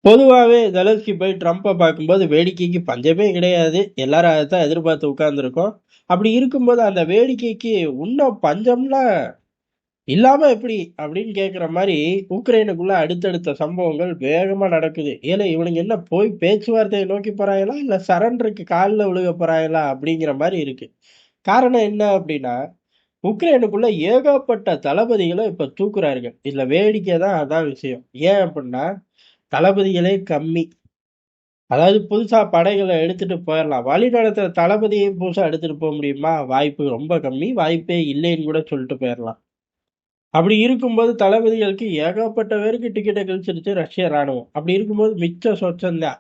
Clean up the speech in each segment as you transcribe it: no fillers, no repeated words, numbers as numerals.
பொதுவாவே ஜெலன்ஸ்கி போய் ட்ரம்ப பார்க்கும்போது வேடிக்கைக்கு பஞ்சமே கிடையாது. எல்லாரும் அதத்தான் எதிர்பார்த்து உட்கார்ந்துருக்கோம். அப்படி இருக்கும்போது அந்த வேடிக்கைக்கு உன்னும் பஞ்சம்லாம் இல்லாம எப்படி? அப்படின்னு கேட்கிற மாரி உக்ரைனுக்குள்ள அடுத்தடுத்த சம்பவங்கள் வேகமா நடக்குது. ஏலே இவனுங்க என்ன போய் பேச்சுவார்த்தைய நோக்கி போறாங்களா? இல்ல சரண்டருக்கு கால்ல விழுக போறாங்களா? அப்படிங்கிற மாரி இருக்கு. காரணம் என்ன அப்படின்னா, உக்ரைனுக்குள்ள ஏகப்பட்ட தளபதிகள இப்ப தூக்குறார்கள். இதுல வேடிக்கை தான் அதான் விஷயம். ஏன் அப்படின்னா, தளபதிகளே கம்மி. அதாவது புதுசா படைகள எடுத்துட்டு போயிரலாம். வழிநடத்துற தளபதியையும் புதுசா எடுத்துட்டு போ முடியுமா? வாய்ப்பு ரொம்ப கம்மி. வாய்ப்பே இல்லைன்னு கூட சொல்லிட்டு போயிரலாம். அப்படி இருக்கும்போது தளபதிகளுக்கு ஏகப்பட்ட பேருக்கு டிக்கெட்ட கிழிச்சிருச்சு ரஷ்ய ராணுவம். அப்படி இருக்கும்போது மிச்சம் சொச்சம் தான்.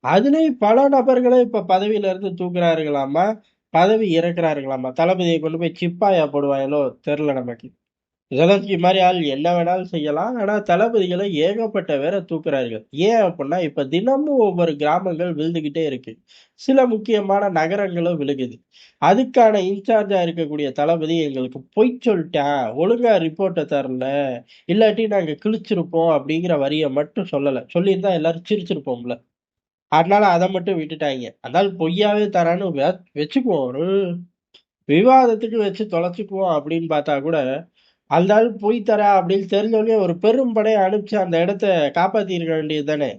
அதுலயும் பல நபர்கள இப்ப பதவியில இருந்து தூக்குறார்களாமா, பதவி இறக்குறார்களாமா. தளபதிய கொண்டு போய் சிப்பாயா போடுவாங்களோ தெர்ல நமக்கு. ஜெலன்ஸ்கி மாரி ஆள் என்ன வேணாலும் செய்யலாம். ஆனா தளபதிகள ஏகப்பட்ட பேர தூக்குறார்கள். ஏன் அப்புட்ன்னா, இப்ப தினமும் ஒவ்வொரு கிராமங்கள் விழுந்துகிட்டே இருக்கு. சில முக்கியமான நகரங்களும் விழுகுது. அதுக்கான இன்சார்ஜா இருக்கக்கூடிய தளபதி எங்களுக்கு பொய் சொல்ட்டான். ஒழுங்கா ரிப்போர்ட்ட தரல. இல்லாட்டி நாங்க கிழிச்சிருப்போம் அப்படிங்கிற வரிய மட்டும் சொல்லல. சொல்லியிருந்தா எல்லாரும் சிரிச்சிருப்போம்ல. அதனால அத மட்டும் விட்டுட்டாய்ங்க. அந்த ஆள் பொய்யாவே தரான்னு வச்சுக்குவோம். ஒரு விவாதத்துக்கு வச்சு தொலைச்சுக்குவோம் அப்படின்னு பார்த்தா கூட அந்த ஆள் போய் தரேன் அப்படின்னு தெரிஞ்சோனே ஒரு பெரும் படைய அனுப்பிச்சு அந்த இடத்த காப்பாத்தியிருக்க வேண்டியது தானே!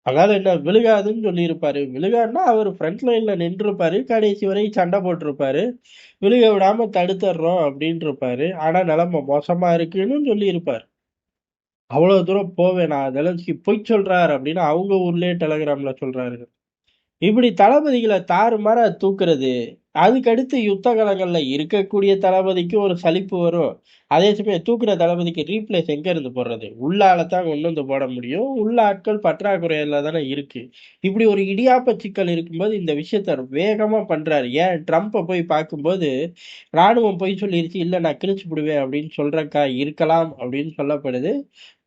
அதனால என்ன விழுகாதுன்னு சொல்லியிருப்பாரு. விழுகாதுன்னா அவரு ஃப்ரண்ட் லைன்ல நின்றுப்பாரு. கடைசி வரையும் சண்டை போட்டுருப்பாரு. விழுக விடாம தடுத்துர்றோம் அப்படின்ருப்பாரு. ஆனா நிலைமை மோசமா இருக்குன்னு சொல்லியிருப்பாரு. அவ்வளோ தூரம் போவேணாம். ஜெலன்ஸ்கி பொய் சொல்றார் அப்படின்னு அவங்க ஊர்லயே டெலகிராம்ல சொல்றாரு. இப்படி தளபதிகள தாறுமாறா தூக்குறது, அதுக்கடுத்து யுத்த களங்கள்ல இருக்கக்கூடிய தளபதிக்கு ஒரு சலிப்பு வரும். அதே சமயம் தூக்குன தளபதிக்கு ரீப்ளேஸ் எங்க இருந்து போடுறது? உள்ள ஆள தான் கொண்டு வந்து போட முடியும். உள்ள ஆட்கள் பற்றாக்குறையில தானே இருக்கு. இப்படி ஒரு இடியாப்ப சிக்கல் இருக்கும்போது இந்த விஷயத்த வேகமா பண்றாரு. ஏன் ட்ரம்ப போய் பார்க்கும்போது, ராணுவம் பொய் சொல்லிருச்சு, "இல்ல நான் கிழிச்சு புடுவேன்" அப்படின்னு சொல்றக்கா இருக்கலாம் அப்படின்னு சொல்லப்படுது.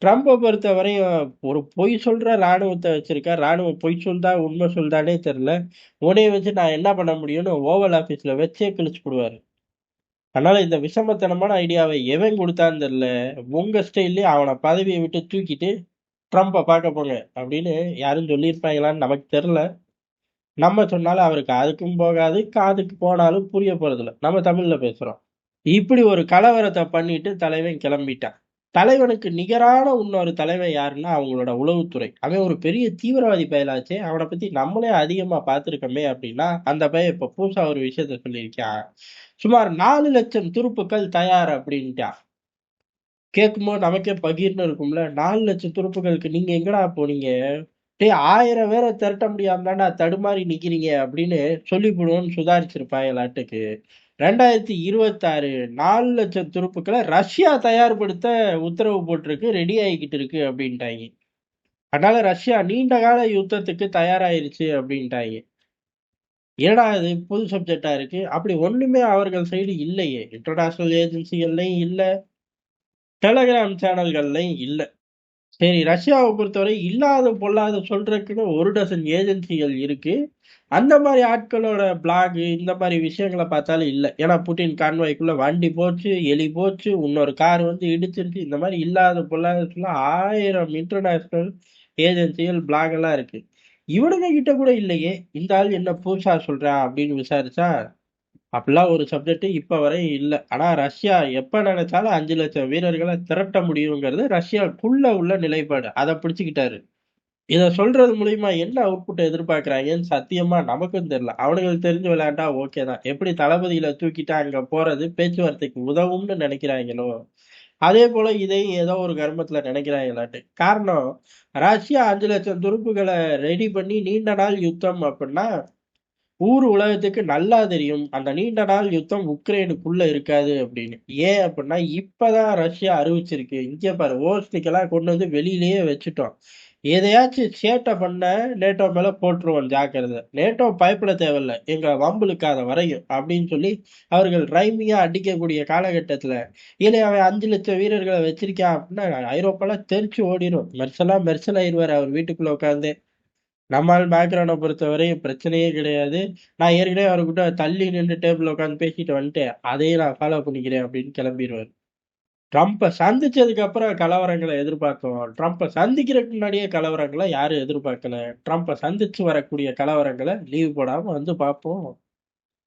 ட்ரம்ப பொறுத்தவரையும் ஒரு பொய் சொல்ற ராணுவத்த வச்சிருக்கார். ராணுவம் பொய் சொல்தா, உண்மை சொல்தான்னே தெரியல. உன்னைய வச்சு நான் என்ன பண்ண முடியும்னு ஓவல் ஆபீஸ்ல வச்சே கிழிச்சுப்புடுவாரு. அதனால இந்த விஷமத்தனமான ஐடியாவை எவன் குடுத்தான்னு தெரியல. உங்க ஸ்டைல்லயே அவன பதவிய விட்டு தூக்கிட்டு ட்ரம்ப பார்க்க போங்க அப்படின்னு யாரும் சொல்லியிருப்பாங்களான்னு நமக்கு தெரியல. நம்ம சொன்னாலும் அவருக்கு காதுக்கும் போகாது, காதுக்கு போனாலும் புரிய போறதில்ல. நம்ம தமிழ்ல பேசுறோம். இப்படி ஒரு கலவரத்த பண்ணிட்டு தலைவன் கிளம்பிட்டான். தலைவனுக்கு நிகரான இன்னொரு தலைவன் யாருன்னா, அவங்களோட உளவுத்துறை. அவன் ஒரு பெரிய தீவிரவாதி பயலாச்சே! அவன பத்தி நம்மளே அதிகமா பார்த்துருக்கோமே அப்டின்னா, அந்த பையன் இப்ப புதுசா ஒரு விஷயத்த சொல்லியிருக்கான். சுமார் 4,00,000 துருப்புக்கள் தயார் அப்டின்ட்டான். கேட்கும்போது நமக்கே பகீர்னு இருக்கும்ல. 4,00,000 துருப்புக்களுக்கு நீங்க எங்கடா போனீங்க? டேய் 1000 பேர திரட்ட முடியாம தான்டா தடுமாறி நிக்கிறீங்க அப்டின்னு சொல்லிப்புடுவோம்னு சுதாரிச்சிருப்பாங்களாட்டுக்கு. 2026 4,00,000 துருப்புக்கள ரஷ்யா தயார்படுத்த உத்தரவு போட்டிருக்கு. ரெடி ஆயிக்கிட்டு இருக்கு அப்டின்ட்டாய்ங்க. அதனால ரஷ்யா நீண்ட கால யுத்தத்துக்கு தயாராயிருச்சு அப்டின்ட்டாய்ங்க. என்னடா இது புது சப்ஜெக்ட்டா இருக்கு. அப்படி ஒண்ணுமே அவர்கள் சைடு இல்லையே. இன்டர்நேஷனல் ஏஜென்சிகள்லயும் இல்ல. டெலகிராம் சேனல்கள்லயும் இல்ல. சரி ரஷ்யாவ பொறுத்தவரை இல்லாத பொல்லாத சொல்றதுக்குன்னு ஒரு டசன் ஏஜென்சிகள் இருக்கு. அந்த மாரி ஆட்களோட பிளாக் இந்த மாரி விஷயங்கள பார்த்தாலும் இல்ல. ஏன்னா புட்டின் கான்வாய்க்குள்ள வண்டி போச்சு, எலி போச்சு, இன்னொரு கார் வந்து இடிச்சிருச்சு. இந்த மாரி இல்லாத பொல்லாத சொல்ல 1000 இன்டர்நேஷனல் ஏஜென்சிகள் பிளாக் எல்லாம் இருக்கு. இவனுங்க கிட்ட கூட இல்லையே! இந்த ஆள் என்ன புதுசா சொல்றான் அப்படின்னு விசாரிச்சா, அப்படிலாம் ஒரு சப்ஜெக்ட் இப்ப வரை இல்ல. ஆனா ரஷ்யா எப்ப நெனைச்சாலும் 5,00,000 வீரர்கள திரட்ட முடியுங்கிறது ரஷ்யாக்குள்ள உள்ள நிலைப்பாடு. அத பிடிச்சுக்கிட்டாரு. இத சொல்றது மூலியமா என்ன அவுட்புட் எதிர்பார்க்கிறாங்கன்னு சத்தியமா நமக்கும் தெரியல. அவனுங்களுக்கு தெரிஞ்சு விளையாண்டா ஓகே தான். எப்படி தளபதிகள தூக்கிட்டு அங்க போறது பேச்சுவார்த்தைக்கு உதவும்னு நெனைக்கிறாய்ங்களோ, அதே போல இதையும் ஏதோ ஒரு கர்மத்துல நெனைக்கிறாங்களாட்டு. காரணம் ரஷ்யா 5,00,000 துருப்புகள ரெடி பண்ணி நீண்ட நாள் யுத்தம் அப்டின்னா ஊர் உலகத்துக்கு நல்லா தெரியும். அந்த நீண்ட நாள் யுத்தம் உக்ரைனுக்குள்ள இருக்காது அப்படின்னு. ஏன் அப்படின்னா, இப்பதான் ரஷ்யா அறிவிச்சிருக்கு. இங்க பாரு ஓஸ்னிக்கெல்லாம் கொண்டு வந்து வெளியிலேயே வச்சுட்டோம். எதையாச்சும் சேட்டை பண்ண நேட்டோ மேல போட்டுருவோம் ஜாக்கிரதை. நேட்டோ பயப்பட தேவையில்ல. எங்கள வம்பு இழுக்காத வரையும் அப்படின்னு சொல்லி அவர்கள் ரைமிங்கா அடிக்கக்கூடிய காலகட்டத்துல, இல்ல அவன் 5,00,000 வீரர்கள வச்சிருக்கான் அப்படின்னா, ஐரோப்பாலாம் தெறிச்சு ஓடிரும். மெர்சல் ஆயிருவாரு அவர் வீட்டுக்குள்ள உட்கார்ந்தே. நம்ம ஆள் மேக்ரான பொறுத்தவரையும் பிரச்சனையே கிடையாது. நான் ஏற்கனவே அவர்கிட்ட தள்ளி நின்னு டேபிள்ல உட்கார்ந்து பேசிட்டு வந்துட்டேன். அதையும் நான் ஃபாலோ பண்ணிக்கிறேன் அப்படின்னு கிளம்பிருவாரு. ட்ரம்ப்ப சந்திச்சதுக்கு அப்புறம் கலவரங்கள எதிர்பார்த்தோம். ட்ரம்ப்ப சந்திக்கிறதுக்கு முன்னாடியே கலவரங்கள யாரும் எதிர்பார்க்கல. ட்ரம்ப்ப சந்திச்சு வரக்கூடிய கலவரங்கள லீவ் போடாம வந்து பார்ப்போம்.